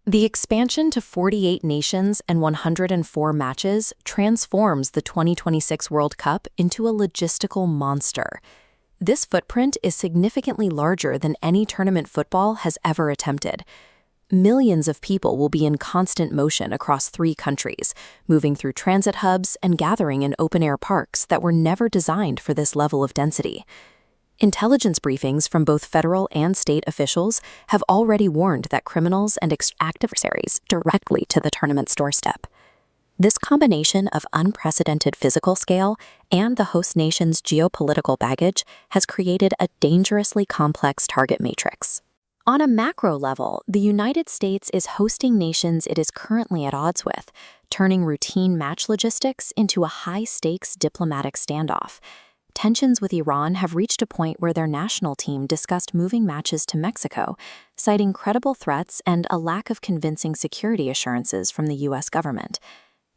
The expansion to 48 nations and 104 matches transforms the 2026 World Cup into a logistical monster. This footprint is significantly larger than any tournament football has ever attempted. Millions of people will be in constant motion across 3 countries, moving through transit hubs and gathering in open-air parks that were never designed for this level of density. Intelligence briefings from both federal and state officials have already warned that criminals and adversaries directly to the tournament's doorstep. This combination of unprecedented physical scale and the host nation's geopolitical baggage has created a dangerously complex target matrix. On a macro level, the United States is hosting nations it is currently at odds with, turning routine match logistics into a high-stakes diplomatic standoff. Tensions with Iran have reached a point where their national team discussed moving matches to Mexico, citing credible threats and a lack of convincing security assurances from the U.S. government.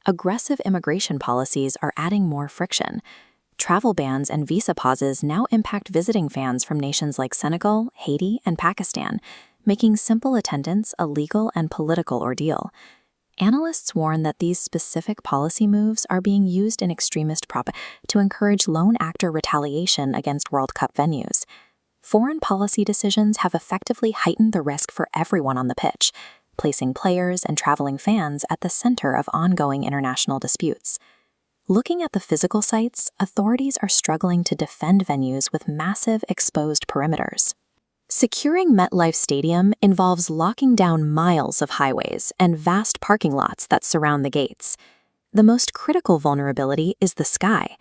Aggressive immigration policies are adding more friction. Travel bans and visa pauses now impact visiting fans from nations like Senegal, Haiti, and Pakistan, making simple attendance a legal and political ordeal. Analysts warn that these specific policy moves are being used in extremist propaganda to encourage lone actor retaliation against World Cup venues. Foreign policy decisions have effectively heightened the risk for everyone on the pitch, placing players and traveling fans at the center of ongoing international disputes. Looking at the physical sites, authorities are struggling to defend venues with massive exposed perimeters. Securing MetLife Stadium involves locking down miles of highways and vast parking lots that surround the gates. The most critical vulnerability is the sky.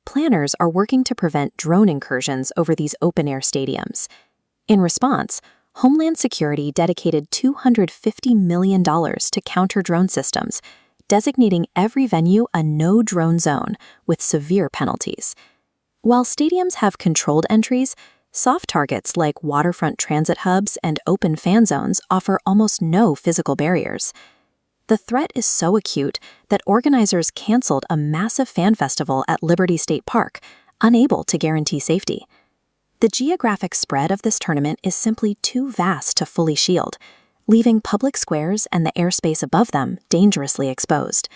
Planners are working to prevent drone incursions over these open-air stadiums. In response, Homeland Security dedicated $250 million to counter drone systems, designating every venue a no-drone zone with severe penalties. While stadiums have controlled entries, soft targets like waterfront transit hubs and open fan zones offer almost no physical barriers. The threat is so acute that organizers canceled a massive fan festival at Liberty State Park, unable to guarantee safety. The geographic spread of this tournament is simply too vast to fully shield, leaving public squares and the airspace above them dangerously exposed.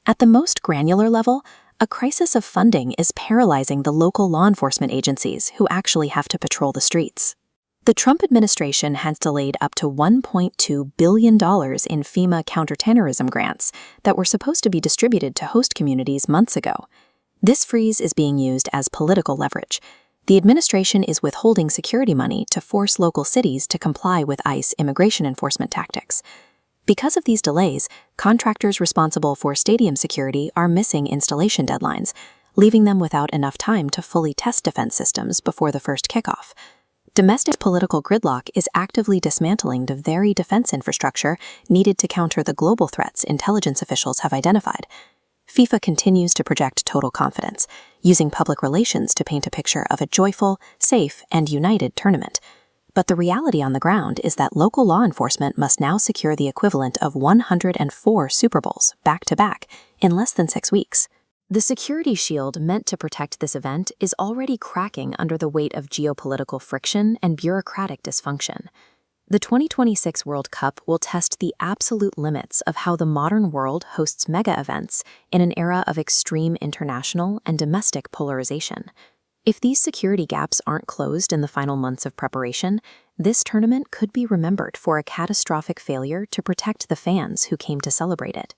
At the most granular level, a crisis of funding is paralyzing the local law enforcement agencies who actually have to patrol the streets. The Trump administration has delayed up to $1.2 billion in FEMA counterterrorism grants that were supposed to be distributed to host communities months ago. This freeze is being used as political leverage. The administration is withholding security money to force local cities to comply with ICE immigration enforcement tactics. Because of these delays, contractors responsible for stadium security are missing installation deadlines, leaving them without enough time to fully test defense systems before the first kickoff. Domestic political gridlock is actively dismantling the very defense infrastructure needed to counter the global threats intelligence officials have identified. FIFA continues to project total confidence, using public relations to paint a picture of a joyful, safe, and united tournament. But the reality on the ground is that local law enforcement must now secure the equivalent of 104 Super Bowls back-to-back in less than 6 weeks. The security shield meant to protect this event is already cracking under the weight of geopolitical friction and bureaucratic dysfunction. The 2026 World Cup will test the absolute limits of how the modern world hosts mega events in an era of extreme international and domestic polarization. If these security gaps aren't closed in the final months of preparation, this tournament could be remembered for a catastrophic failure to protect the fans who came to celebrate it.